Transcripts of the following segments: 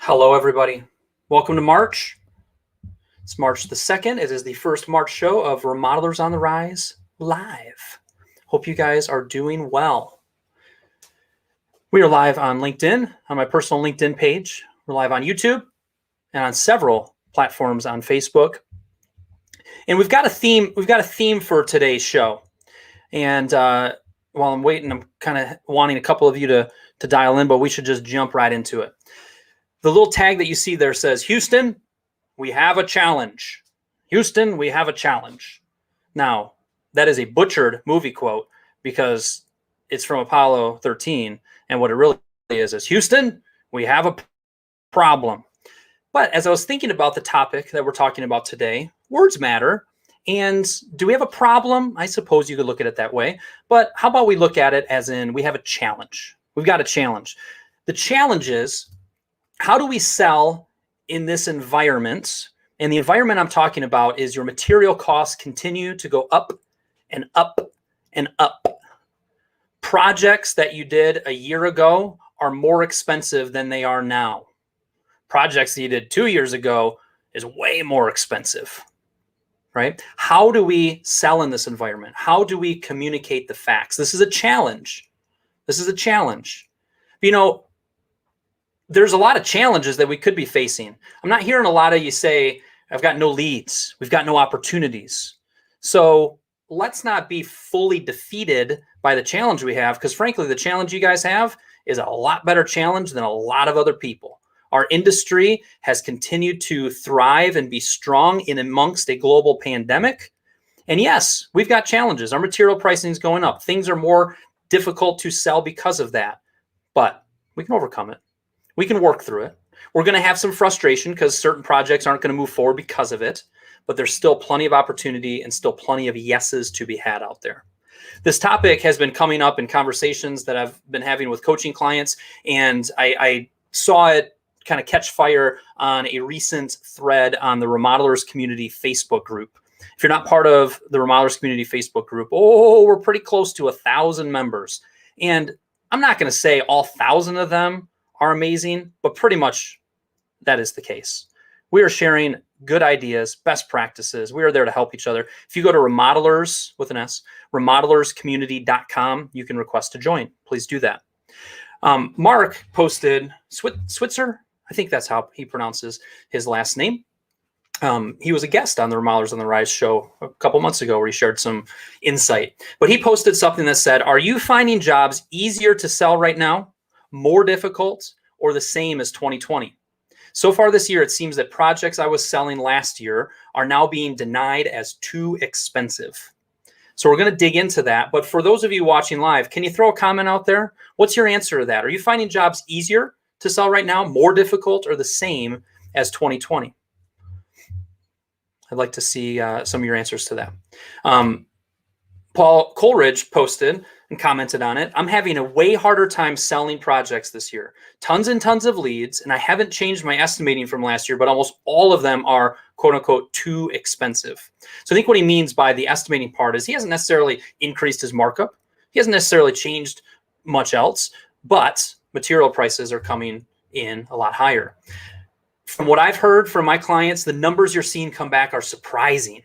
Hello, everybody. Welcome to March. It's March the 2nd. It is the first March show of Remodelers on the Rise live. Hope you guys are doing well. We are live on LinkedIn, on my personal LinkedIn page. We're live on YouTube and on several platforms on Facebook. And we've got a theme. We've got a theme for today's show. And while I'm waiting, I'm kind of wanting a couple of you to dial in, but we should just jump right into it. The little tag that you see there says, Houston, we have a challenge. Houston, we have a challenge. Now, that is a butchered movie quote because it's from Apollo 13. And what it really is Houston, we have a problem. But as I was thinking about the topic that we're talking about today, words matter. And do we have a problem? I suppose you could look at it that way. But how about we look at it as in we have a challenge? We've got a challenge. The challenge is, how do we sell in this environment? And the environment I'm talking about is your material costs continue to go up and up and up. Projects that you did a year ago are more expensive than they are now. Projects that you did 2 years ago is way more expensive, right? How do we sell in this environment? How do we communicate the facts? This is a challenge. This is a challenge. You know, there's a lot of challenges that we could be facing. I'm not hearing a lot of you say, I've got no leads. We've got no opportunities. So let's not be fully defeated by the challenge we have, because frankly, the challenge you guys have is a lot better challenge than a lot of other people. Our industry has continued to thrive and be strong in amongst a global pandemic. And yes, we've got challenges. Our material pricing is going up. Things are more difficult to sell because of that, but we can overcome it. We can work through it. We're going to have some frustration because certain projects aren't going to move forward because of it, but there's still plenty of opportunity and still plenty of yeses to be had out there. This topic has been coming up in conversations that I've been having with coaching clients, and I saw it kind of catch fire on a recent thread on the Remodelers Community Facebook group. If you're not part of the Remodelers Community Facebook group, we're pretty close to 1,000 members. And I'm not going to say all 1,000 of them are amazing, but pretty much that is the case. We are sharing good ideas, best practices. We are there to help each other. If you go to Remodelers with an S, remodelerscommunity.com, you can request to join. Please do that. Mark posted, Switzer, I think that's how he pronounces his last name. He was a guest on the Remodelers on the Rise show a couple months ago where he shared some insight. But he posted something that said, are you finding jobs easier to sell right now, more difficult, or the same as 2020? So far this year, it seems that projects I was selling last year are now being denied as too expensive. So we're going to dig into that. But for those of you watching live, can you throw a comment out there? What's your answer to that? Are you finding jobs easier to sell right now, more difficult, or the same as 2020? I'd like to see some of your answers to that. Paul Coleridge posted and commented on it. I'm having a way harder time selling projects this year. Tons and tons of leads, and I haven't changed my estimating from last year, but almost all of them are quote unquote too expensive. So I think what he means by the estimating part is he hasn't necessarily increased his markup. He hasn't necessarily changed much else, but material prices are coming in a lot higher. From what I've heard from my clients, the numbers you're seeing come back are surprising.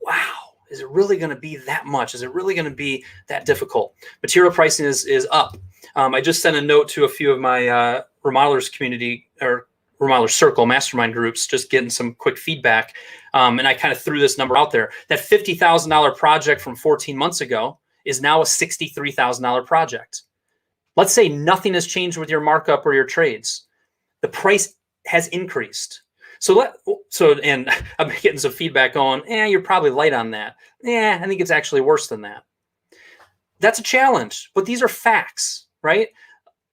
Wow. Is it really going to be that much? Is it really going to be that difficult? Material pricing is up. I just sent a note to a few of my Remodelers community or Remodeler Circle mastermind groups, just getting some quick feedback. And I kind of threw this number out there. That $50,000 project from 14 months ago is now a $63,000 project. Let's say nothing has changed with your markup or your trades. The price has increased. And I'm getting some feedback on, you're probably light on that. I think it's actually worse than that. That's a challenge, but these are facts, right?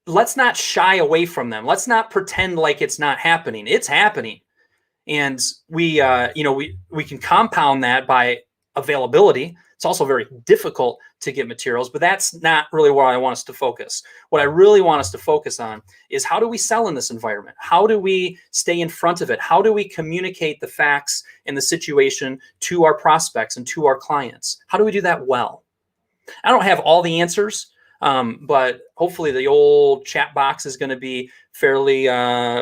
Let's not shy away from them. Let's not pretend like it's not happening. It's happening. And we can compound that by availability. It's also very difficult to get materials, but that's not really where I want us to focus. What I really want us to focus on is how do we sell in this environment? How do we stay in front of it? How do we communicate the facts and the situation to our prospects and to our clients? How do we do that well? I don't have all the answers. But hopefully the old chat box is going to be fairly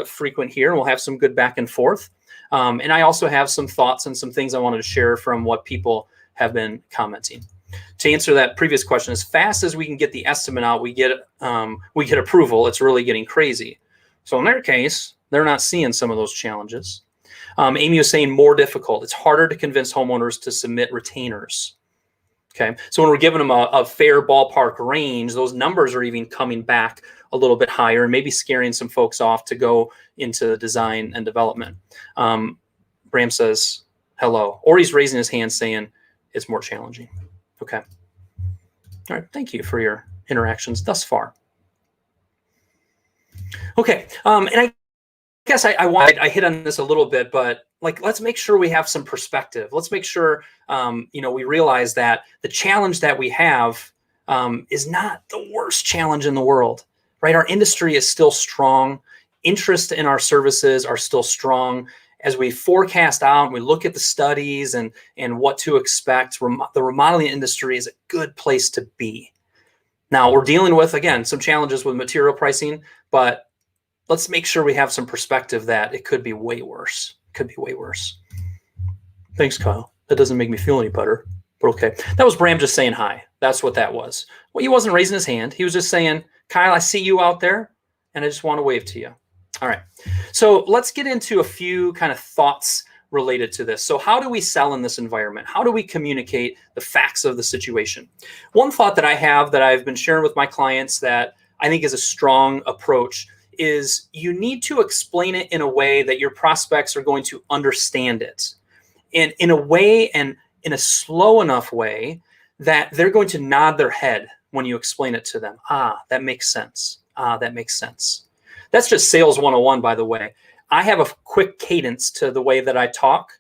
frequent here, and we'll have some good back and forth. And I also have some thoughts and some things I wanted to share from what people have been commenting. To answer that previous question, as fast as we can get the estimate out, we get approval. It's really getting crazy. So in their case, they're not seeing some of those challenges. Amy was saying more difficult. It's harder to convince homeowners to submit retainers. Okay, so when we're giving them a fair ballpark range, those numbers are even coming back a little bit higher and maybe scaring some folks off to go into design and development. Bram says hello, or he's raising his hand saying it's more challenging. Okay. All right. Thank you for your interactions thus far. Okay. And I guess I hit on this a little bit, but like, let's make sure we have some perspective. Let's make sure, we realize that the challenge that we have is not the worst challenge in the world, right? Our industry is still strong. Interest in our services are still strong. As we forecast out and we look at the studies and what to expect, the remodeling industry is a good place to be. Now, we're dealing with, again, some challenges with material pricing, but let's make sure we have some perspective that it could be way worse. It could be way worse. Thanks, Kyle. That doesn't make me feel any better, but okay. That was Bram just saying hi. That's what that was. Well, he wasn't raising his hand. He was just saying, Kyle, I see you out there, and I just want to wave to you. All right. So let's get into a few kind of thoughts related to this. So how do we sell in this environment? How do we communicate the facts of the situation? One thought that I have that I've been sharing with my clients that I think is a strong approach is you need to explain it in a way that your prospects are going to understand it. And in a way and in a slow enough way that they're going to nod their head when you explain it to them. Ah, that makes sense. Ah, that makes sense. That's just sales 101, by the way. I have a quick cadence to the way that I talk.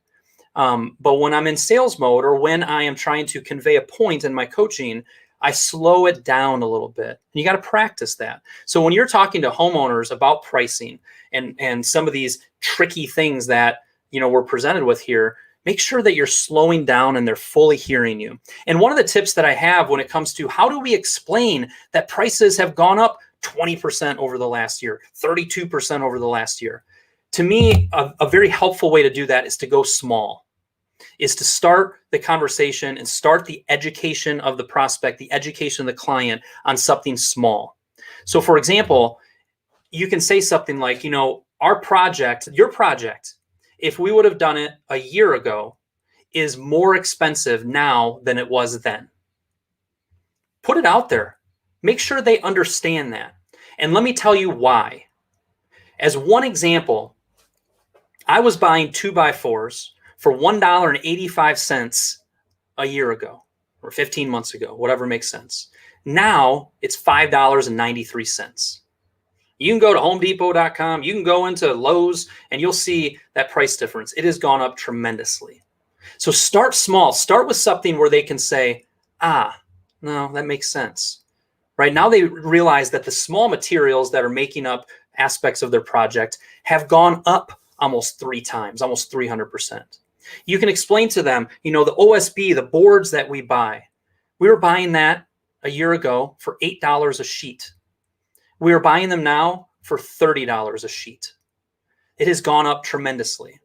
But when I'm in sales mode or when I am trying to convey a point in my coaching, I slow it down a little bit. You got to practice that. So when you're talking to homeowners about pricing and some of these tricky things that we're presented with here, make sure that you're slowing down and they're fully hearing you. And one of the tips that I have when it comes to how do we explain that prices have gone up 20% over the last year, 32% over the last year. To me, a very helpful way to do that is to go small, is to start the conversation and start the education of the prospect, the education of the client on something small. So for example, you can say something like, our project, your project, if we would have done it a year ago, is more expensive now than it was then. Put it out there. Make sure they understand that. And let me tell you why. As one example, I was buying 2x4s for $1.85 a year ago or 15 months ago, whatever makes sense. Now it's $5.93. You can go to homedepot.com, you can go into Lowe's, and you'll see that price difference. It has gone up tremendously. So start small. Start with something where they can say, no, that makes sense. Right now they realize that the small materials that are making up aspects of their project have gone up almost 3 times, almost 300%. You can explain to them, the OSB, the boards that we buy, we were buying that a year ago for $8 a sheet. We are buying them now for $30 a sheet. It has gone up tremendously,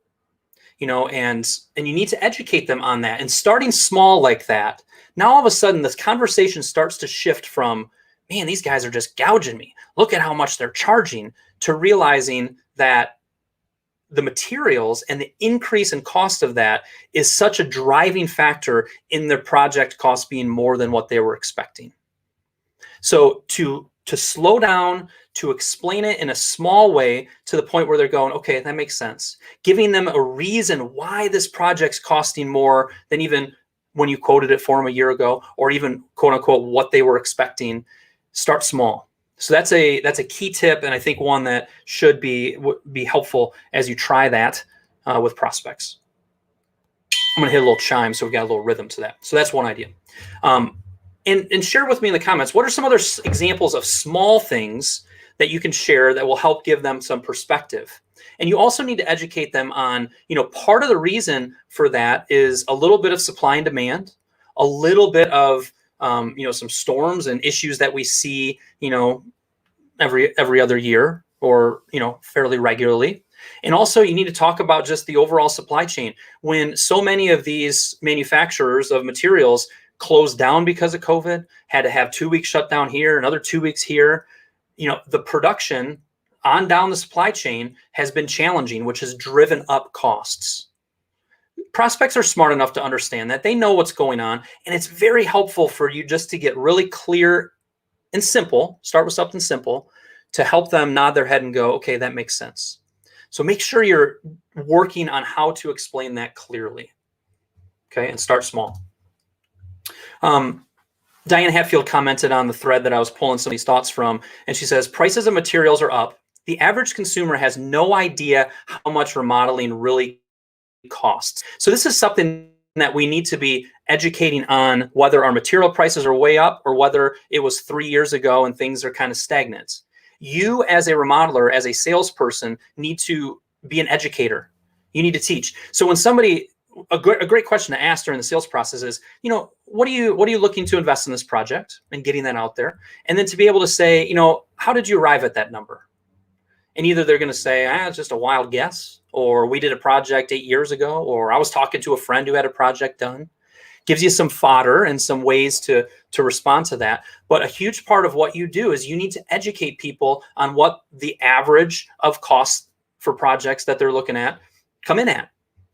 and you need to educate them on that. And starting small like that, now all of a sudden this conversation starts to shift from, man, these guys are just gouging me. Look at how much they're charging, to realizing that the materials and the increase in cost of that is such a driving factor in their project cost being more than what they were expecting. So to slow down, to explain it in a small way to the point where they're going, okay, that makes sense. Giving them a reason why this project's costing more than even when you quoted it for them a year ago, or even quote unquote what they were expecting. Start small. So that's a key tip, and I think one that should be helpful as you try that with prospects. I'm going to hit a little chime so we've got a little rhythm to that. So that's one idea. And share with me in the comments, what are some other examples of small things that you can share that will help give them some perspective? And you also need to educate them on, part of the reason for that is a little bit of supply and demand, a little bit of some storms and issues that we see, every other year or, fairly regularly. And also you need to talk about just the overall supply chain. When so many of these manufacturers of materials closed down because of COVID, had to have 2 weeks shutdown here, another 2 weeks here, the production on down the supply chain has been challenging, which has driven up costs. Prospects are smart enough to understand that. They know what's going on, and it's very helpful for you just to get really clear and simple, start with something simple, to help them nod their head and go, okay, that makes sense. So make sure you're working on how to explain that clearly, okay, and start small. Diane Hatfield commented on the thread that I was pulling some of these thoughts from, and she says, prices of materials are up. The average consumer has no idea how much remodeling really costs. So this is something that we need to be educating on, whether our material prices are way up or whether it was 3 years ago and things are kind of stagnant. You as a remodeler, as a salesperson, need to be an educator. You need to teach. So when somebody, a great question to ask during the sales process is, what are you looking to invest in this project, and getting that out there. And then to be able to say, how did you arrive at that number? And either they're going to say, it's just a wild guess, or we did a project 8 years ago, or I was talking to a friend who had a project done. Gives you some fodder and some ways to respond to that. But a huge part of what you do is you need to educate people on what the average of costs for projects that they're looking at come in at.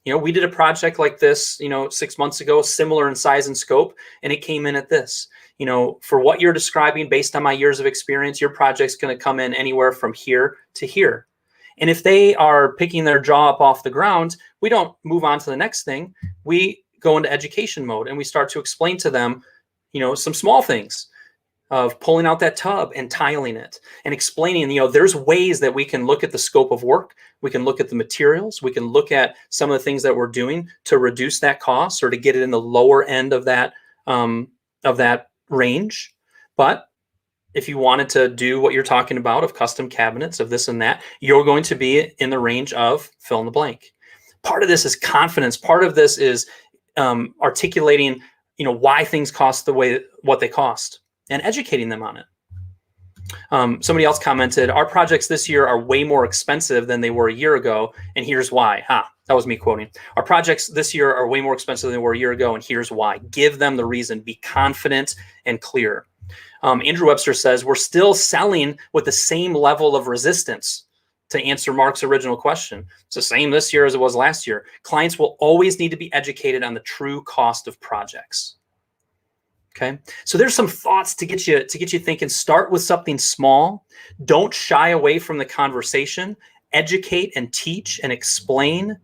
We did a project like this, 6 months ago, similar in size and scope, and it came in at this. For what you're describing, based on my years of experience, your project's going to come in anywhere from here to here. And if they are picking their jaw up off the ground, we don't move on to the next thing. We go into education mode and we start to explain to them, some small things of pulling out that tub and tiling it and explaining, there's ways that we can look at the scope of work. We can look at the materials. We can look at some of the things that we're doing to reduce that cost or to get it in the lower end of that range. But if you wanted to do what you're talking about of custom cabinets, of this and that, you're going to be in the range of fill in the blank. Part of this is confidence. Part of this is articulating, why things cost what they cost, and educating them on it. Somebody else commented, our projects this year are way more expensive than they were a year ago, and here's why. That was me quoting. Our projects this year are way more expensive than they were a year ago, and here's why. Give them the reason. Be confident and clear. Andrew Webster says, we're still selling with the same level of resistance. To answer Mark's original question, it's the same this year as it was last year. Clients will always need to be educated on the true cost of projects. Okay, so there's some thoughts to get you thinking. Start with something small. Don't shy away from the conversation. Educate and teach and explain,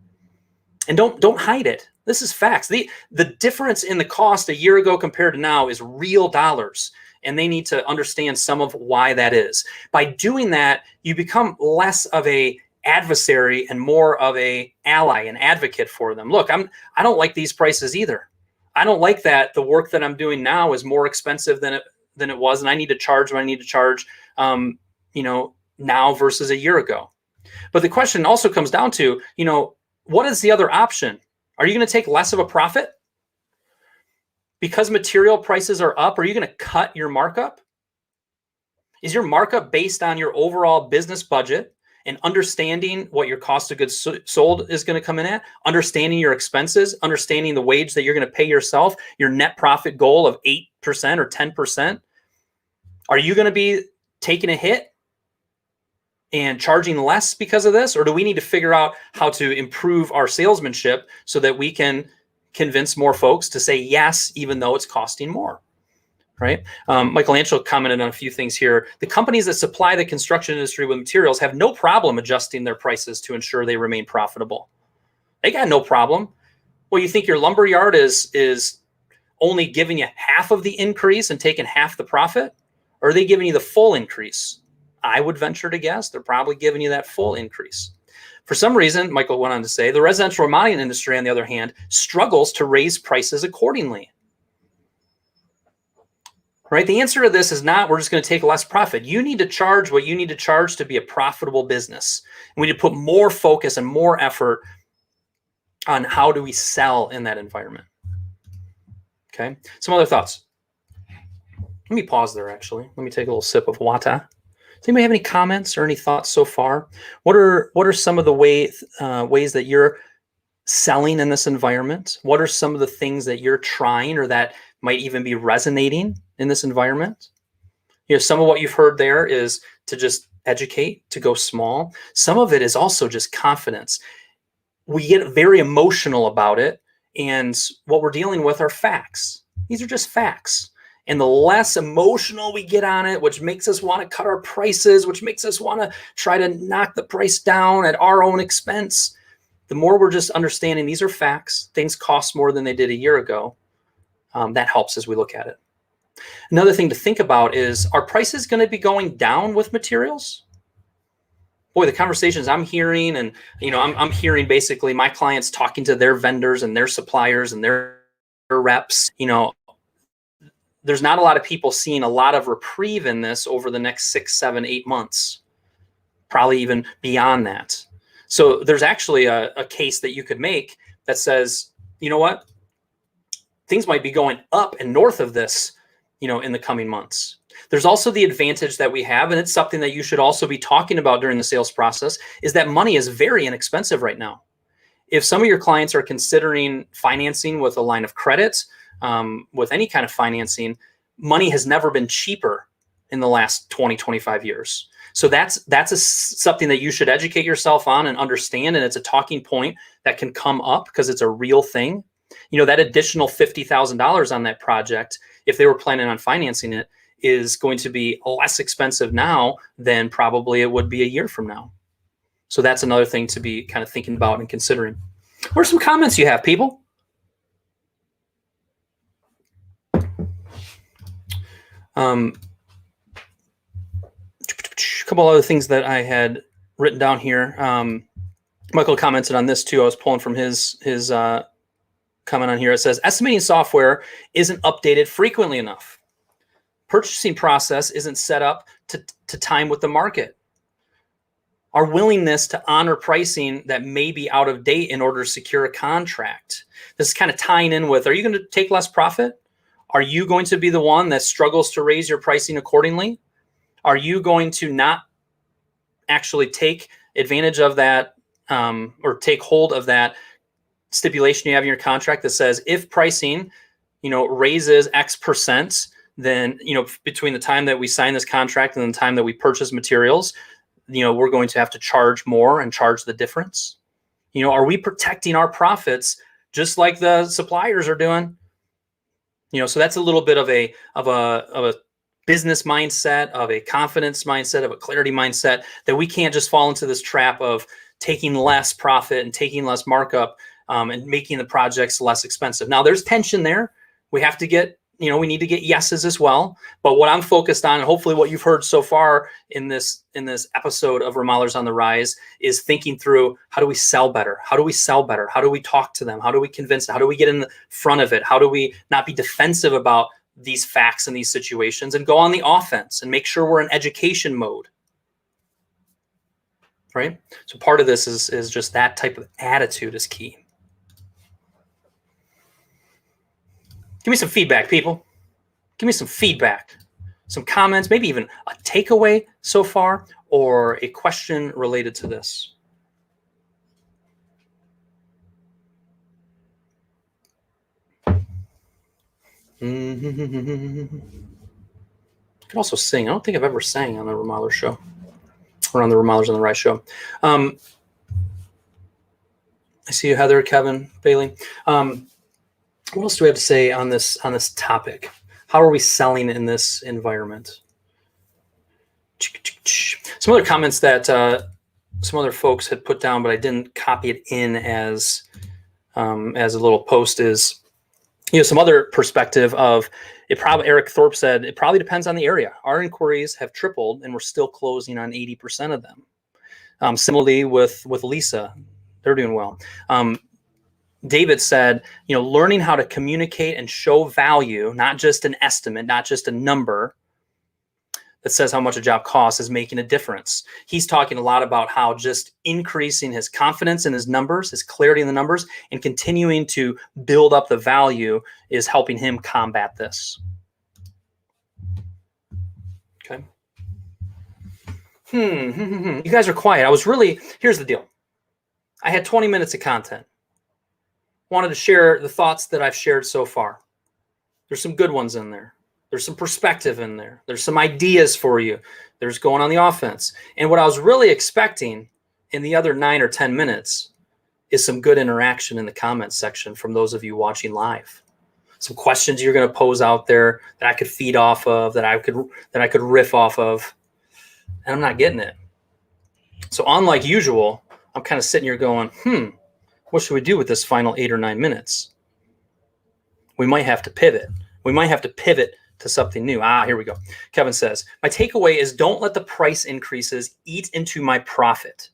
and don't hide it. This is facts. The difference in the cost a year ago compared to now is real dollars. And they need to understand some of why that is. By doing that, you become less of a adversary and more of a ally, an advocate for them. Look, I don't like these prices either. I don't like that the work that I'm doing now is more expensive than it was, and I need to charge what I need to charge, now versus a year ago. But the question also comes down to, what is the other option? Are you going to take less of a profit? Because material prices are up, are you going to cut your markup? Is your markup based on your overall business budget and understanding what your cost of goods sold is going to come in at, understanding your expenses, understanding the wage that you're going to pay yourself, your net profit goal of 8% or 10%? Are you going to be taking a hit and charging less because of this? Or do we need to figure out how to improve our salesmanship so that we can convince more folks to say yes, even though it's costing more, right? Michael Anschel commented on a few things here. The companies that supply the construction industry with materials have no problem adjusting their prices to ensure they remain profitable. They got no problem. Well, you think your lumber yard is only giving you half of the increase and taking half the profit? Or are they giving you the full increase? I would venture to guess they're probably giving you that full increase. For some reason, Michael went on to say, the residential remodeling industry, on the other hand, struggles to raise prices accordingly. Right? The answer to this is not we're just going to take less profit. You need to charge what you need to charge to be a profitable business. And we need to put more focus and more effort on how do we sell in that environment. Okay. Some other thoughts. Let me pause there, actually. Let me take a little sip of water. Does anybody have any comments or any thoughts so far? What are some of the ways that you're selling in this environment? What are some of the things that you're trying or that might even be resonating in this environment? Some of what you've heard there is to just educate, to go small. Some of it is also just confidence. We get very emotional about it, and what we're dealing with are facts. These are just facts. And the less emotional we get on it, which makes us want to cut our prices, which makes us want to try to knock the price down at our own expense, the more we're just understanding these are facts. Things cost more than they did a year ago. That helps as we look at it. Another thing to think about is, are prices going to be going down with materials? Boy, the conversations I'm hearing, and I'm hearing basically my clients talking to their vendors and their suppliers and their reps. There's not a lot of people seeing a lot of reprieve in this over the next 6, 7, 8 months, probably even beyond that. So there's actually a case that you could make that says, you know what, things might be going up and north of this, in the coming months. There's also the advantage that we have, and it's something that you should also be talking about during the sales process, is that money is very inexpensive right now. If some of your clients are considering financing with a line of credit, with any kind of financing, money has never been cheaper in the last 20, 25 years. So that's something that you should educate yourself on and understand. And it's a talking point that can come up because it's a real thing. That additional $50,000 on that project, if they were planning on financing it, is going to be less expensive now than probably it would be a year from now. So that's another thing to be kind of thinking about and considering. What are some comments you have, people? A couple other things that I had written down here. Michael commented on this too. I was pulling from his comment on here. It says, estimating software isn't updated frequently enough. Purchasing process isn't set up to time with the market. Our willingness to honor pricing that may be out of date in order to secure a contract. This is kind of tying in with, are you going to take less profit? Are you going to be the one that struggles to raise your pricing accordingly? Are you going to not actually take advantage of that or take hold of that stipulation you have in your contract that says if pricing, raises X percent, then, between the time that we sign this contract and the time that we purchase materials, we're going to have to charge more and charge the difference. Are we protecting our profits just like the suppliers are doing? So that's a little bit of a business mindset, of a confidence mindset, of a clarity mindset, that we can't just fall into this trap of taking less profit and taking less markup and making the projects less expensive. Now there's tension there. We have to get, we need to get yeses as well. But what I'm focused on, and hopefully what you've heard so far in this episode of Remodelers on the Rise, is thinking through, how do we sell better? How do we sell better? How do we talk to them? How do we convince them? How do we get in the front of it? How do we not be defensive about these facts and these situations and go on the offense and make sure we're in education mode? Right? So part of this is just that type of attitude is key. Give me some feedback, people. Give me some feedback, some comments, maybe even a takeaway so far, or a question related to this. I could also sing. I don't think I've ever sang on the Remodeler show or on the Remodelers on the Rise show. I see you, Heather, Kevin, Bailey. What else do we have to say on this topic? How are we selling in this environment? Some other comments that some other folks had put down, but I didn't copy it in as a little post, is some other perspective of it. Probably Eric Thorpe said it probably depends on the area. Our inquiries have tripled, and we're still closing on 80% of them. Similarly with Lisa, they're doing well. David said, learning how to communicate and show value, not just an estimate, not just a number that says how much a job costs, is making a difference. He's talking a lot about how just increasing his confidence in his numbers, his clarity in the numbers, and continuing to build up the value is helping him combat this. Okay. You guys are quiet. Here's the deal. I had 20 minutes of content. Wanted to share the thoughts that I've shared so far. There's some good ones in there. There's some perspective in there. There's some ideas for you. There's going on the offense. And what I was really expecting in the other 9 or 10 minutes is some good interaction in the comments section from those of you watching live. Some questions you're going to pose out there that I could feed off of, that I could riff off of. And I'm not getting it. So unlike usual, I'm kind of sitting here going, what should we do with this final 8 or 9 minutes? We might have to pivot. We might have to pivot to something new. Here we go. Kevin says, my takeaway is don't let the price increases eat into my profit.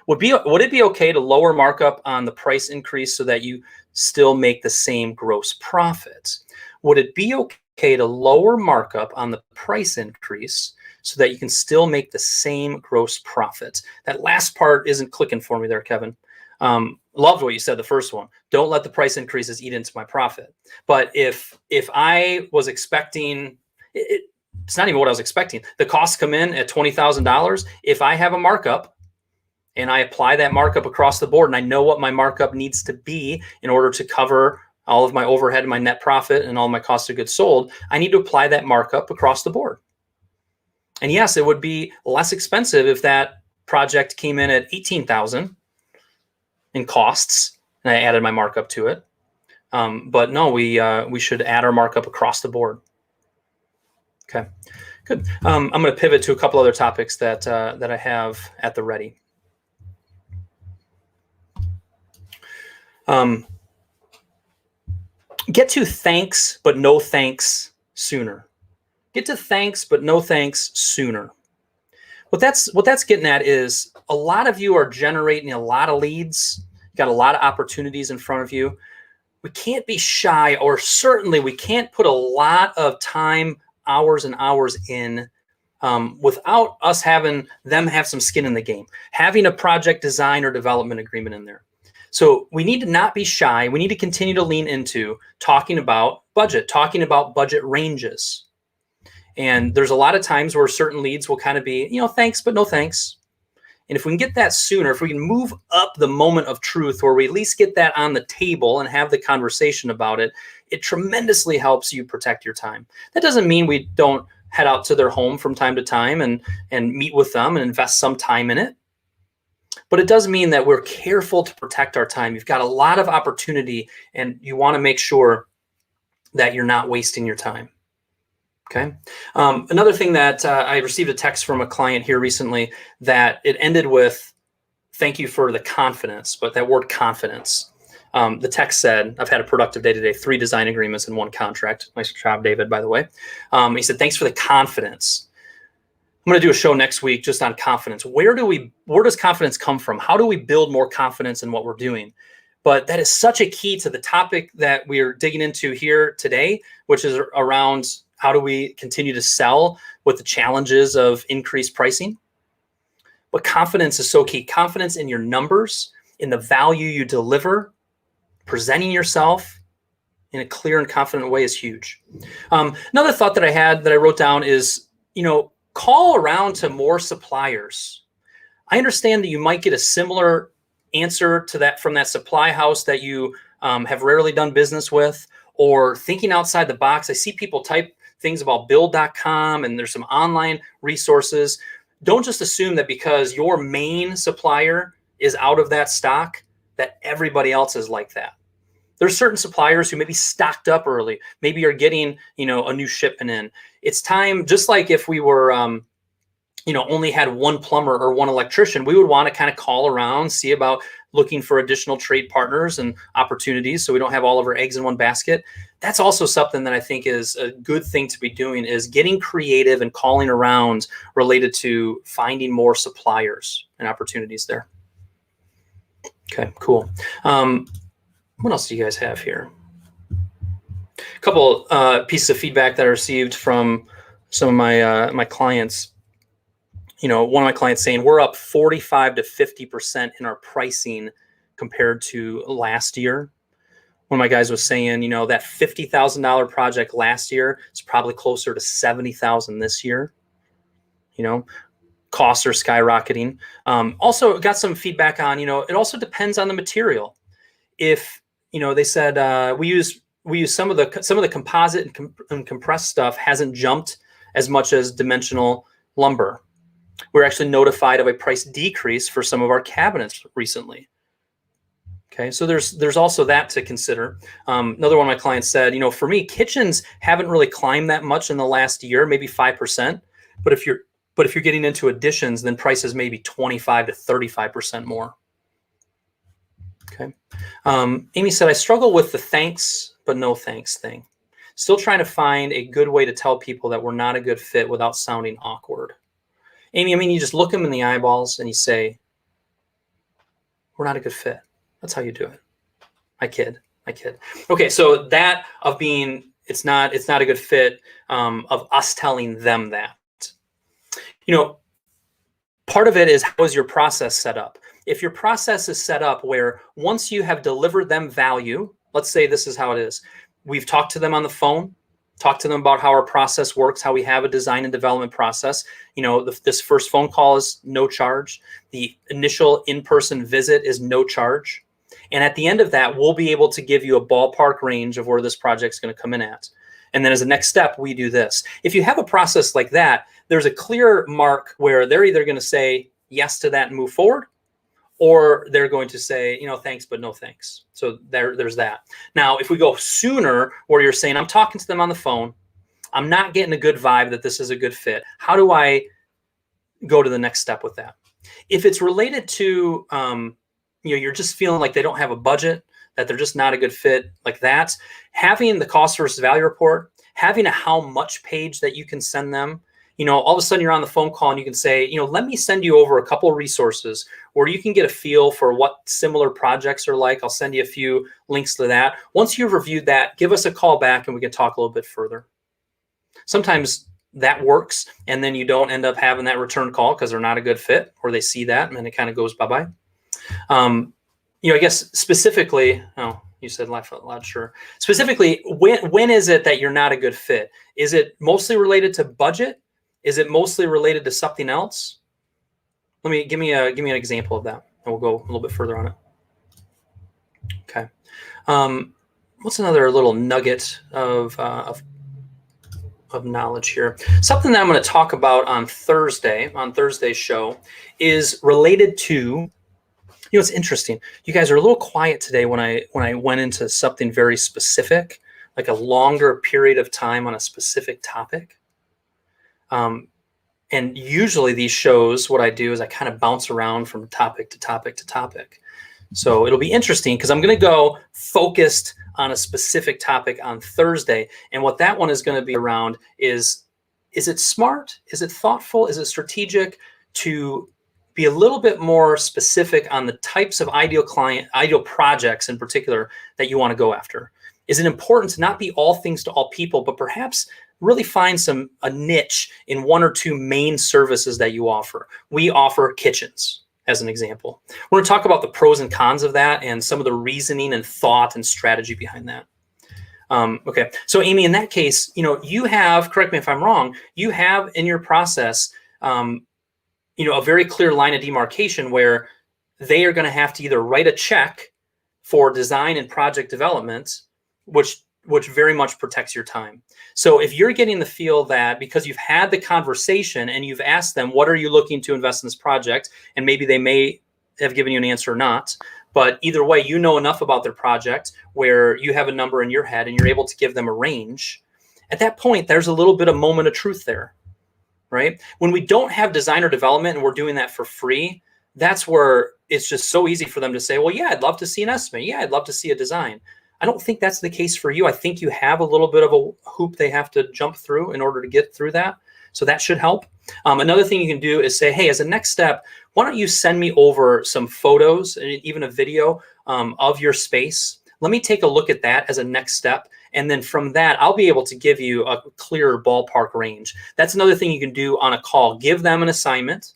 Would it be okay to lower markup on the price increase so that you still make the same gross profit? Would it be okay to lower markup on the price increase so that you can still make the same gross profit? That last part isn't clicking for me there, Kevin. Loved what you said, the first one. Don't let the price increases eat into my profit. But if I was expecting, it's not even what I was expecting. The costs come in at $20,000. If I have a markup and I apply that markup across the board and I know what my markup needs to be in order to cover all of my overhead and my net profit and all my cost of goods sold, I need to apply that markup across the board. And yes, it would be less expensive if that project came in at $18,000 in costs and I added my markup to it. But no, we should add our markup across the board. Okay, good. I'm going to pivot to a couple other topics that I have at the ready. Get to thanks, but no thanks sooner. Get to thanks, but no thanks sooner. What that's getting at is a lot of you are generating a lot of leads, got a lot of opportunities in front of you. We can't be shy, or certainly we can't put a lot of time, hours and hours in without us having them have some skin in the game, having a project design or development agreement in there. So we need to not be shy. We need to continue to lean into talking about budget, talking about budget ranges. And there's a lot of times where certain leads will kind of be, thanks, but no thanks. And if we can get that sooner, if we can move up the moment of truth, or we at least get that on the table and have the conversation about it, it tremendously helps you protect your time. That doesn't mean we don't head out to their home from time to time and meet with them and invest some time in it. But it does mean that we're careful to protect our time. You've got a lot of opportunity and you want to make sure that you're not wasting your time. Okay. Another thing that I received a text from a client here recently that it ended with, thank you for the confidence, but that word confidence. The text said, I've had a productive day today, 3 design agreements and 1 contract. Nice job, David, by the way. He said, thanks for the confidence. I'm going to do a show next week just on confidence. Where does confidence come from? How do we build more confidence in what we're doing? But that is such a key to the topic that we're digging into here today, which is around how do we continue to sell with the challenges of increased pricing? But confidence is so key. Confidence in your numbers, in the value you deliver, presenting yourself in a clear and confident way is huge. Another thought that I had that I wrote down is, call around to more suppliers. I understand that you might get a similar answer to that from that supply house that you have rarely done business with, or thinking outside the box. I see people type things about build.com and there's some online resources. Don't just assume that because your main supplier is out of that stock, that everybody else is like that. There's certain suppliers who maybe stocked up early, maybe are getting, a new shipment in. It's time, just like if we were, only had 1 plumber or 1 electrician, we would want to kind of call around, see about looking for additional trade partners and opportunities so we don't have all of our eggs in one basket. That's also something that I think is a good thing to be doing, is getting creative and calling around related to finding more suppliers and opportunities there. Okay, cool. What else do you guys have here? A couple pieces of feedback that I received from some of my clients. One of my clients saying we're up 45 to 50% in our pricing compared to last year. One of my guys was saying, that $50,000 project last year is probably closer to $70,000 this year. Costs are skyrocketing. Also got some feedback on, it also depends on the material. If, they said we use some of the composite and compressed stuff hasn't jumped as much as dimensional lumber. We're actually notified of a price decrease for some of our cabinets recently. Okay, so there's also that to consider. Another one of my clients said, for me, kitchens haven't really climbed that much in the last year, maybe 5%. But if you're getting into additions, then prices may be 25 to 35% more. Okay. Amy said, I struggle with the thanks but no thanks thing. Still trying to find a good way to tell people that we're not a good fit without sounding awkward. Amy, you just look them in the eyeballs and you say, we're not a good fit. That's how you do it. I kid. Okay, so that of being, it's not a good fit, of us telling them that. Part of it is, how is your process set up? If your process is set up where once you have delivered them value, let's say this is how it is. We've talked to them on the phone, talked to them about how our process works, how we have a design and development process. This first phone call is no charge. The initial in-person visit is no charge. And at the end of that, we'll be able to give you a ballpark range of where this project's going to come in at. And then as a next step, we do this. If you have a process like that, there's a clear mark where they're either going to say yes to that and move forward, or they're going to say, thanks, but no thanks. So there's that. Now, if we go sooner, where you're saying, I'm talking to them on the phone, I'm not getting a good vibe that this is a good fit. How do I go to the next step with that? If it's related to, you're just feeling like they don't have a budget, that they're just not a good fit like that, having the cost versus value report, having a how much page that you can send them, all of a sudden you're on the phone call and you can say, let me send you over a couple of resources where you can get a feel for what similar projects are like. I'll send you a few links to that. Once you've reviewed that, give us a call back and we can talk a little bit further. Sometimes that works, and then you don't end up having that return call because they're not a good fit, or they see that and then it kind of goes bye-bye. I guess specifically, you said laugh out loud, sure. Specifically, when is it that you're not a good fit? Is it mostly related to budget? Is it mostly related to something else? Give me an example of that, and we'll go a little bit further on it. Okay. What's another little nugget of knowledge here? Something that I'm going to talk about on Thursday's show is related to, it's interesting. You guys are a little quiet today when I went into something very specific, like a longer period of time on a specific topic. And usually these shows, what I do is I kind of bounce around from topic to topic to topic. So it'll be interesting because I'm going to go focused on a specific topic on Thursday. And what that one is going to be around is it smart? Is it thoughtful? Is it strategic to be a little bit more specific on the types of ideal projects in particular that you want to go after? Is it important to not be all things to all people, but perhaps really find a niche in one or two main services that you offer? We offer kitchens, as an example. We're going to talk about the pros and cons of that and some of the reasoning and thought and strategy behind that. Okay, so Amy, in that case, you have, correct me if I'm wrong, you have in your process, a very clear line of demarcation where they are going to have to either write a check for design and project development, which very much protects your time. So if you're getting the feel that because you've had the conversation and you've asked them, what are you looking to invest in this project? And maybe they may have given you an answer or not, but either way, you know enough about their project where you have a number in your head and you're able to give them a range. At that point, there's a little bit of moment of truth there, right? When we don't have designer development and we're doing that for free, that's where it's just so easy for them to say, well, yeah, I'd love to see an estimate. Yeah, I'd love to see a design. I don't think that's the case for you. I think you have a little bit of a hoop they have to jump through in order to get through that. So that should help. Another thing you can do is say, hey, as a next step, why don't you send me over some photos and even a video of your space? Let me take a look at that as a next step. And then from that, I'll be able to give you a clearer ballpark range. That's another thing you can do on a call. Give them an assignment,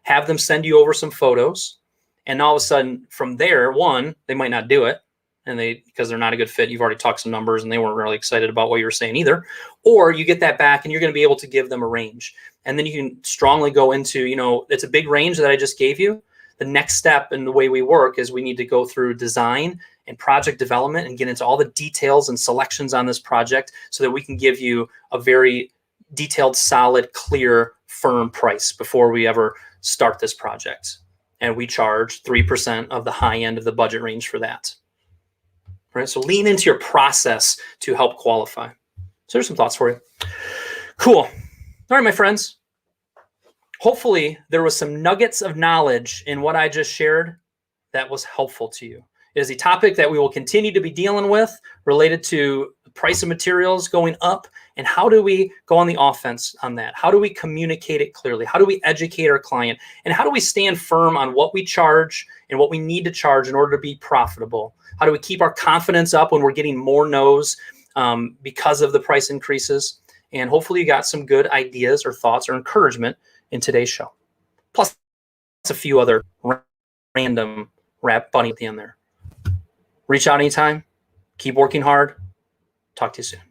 have them send you over some photos. And all of a sudden from there, one, they might not do it. and because they're not a good fit, you've already talked some numbers and they weren't really excited about what you were saying either. Or you get that back and you're going to be able to give them a range. And then you can strongly go into, it's a big range that I just gave you. The next step in the way we work is we need to go through design and project development and get into all the details and selections on this project so that we can give you a very detailed, solid, clear, firm price before we ever start this project. And we charge 3% of the high end of the budget range for that. Right? So lean into your process to help qualify. So there's some thoughts for you. Cool. All right, my friends. Hopefully there was some nuggets of knowledge in what I just shared that was helpful to you. It is a topic that we will continue to be dealing with related to the price of materials going up, and how do we go on the offense on that? How do we communicate it clearly? How do we educate our client? And how do we stand firm on what we charge and what we need to charge in order to be profitable? How do we keep our confidence up when we're getting more no's because of the price increases? And hopefully you got some good ideas or thoughts or encouragement in today's show. Plus a few other random rap bunny at the end there. Reach out anytime. Keep working hard. Talk to you soon.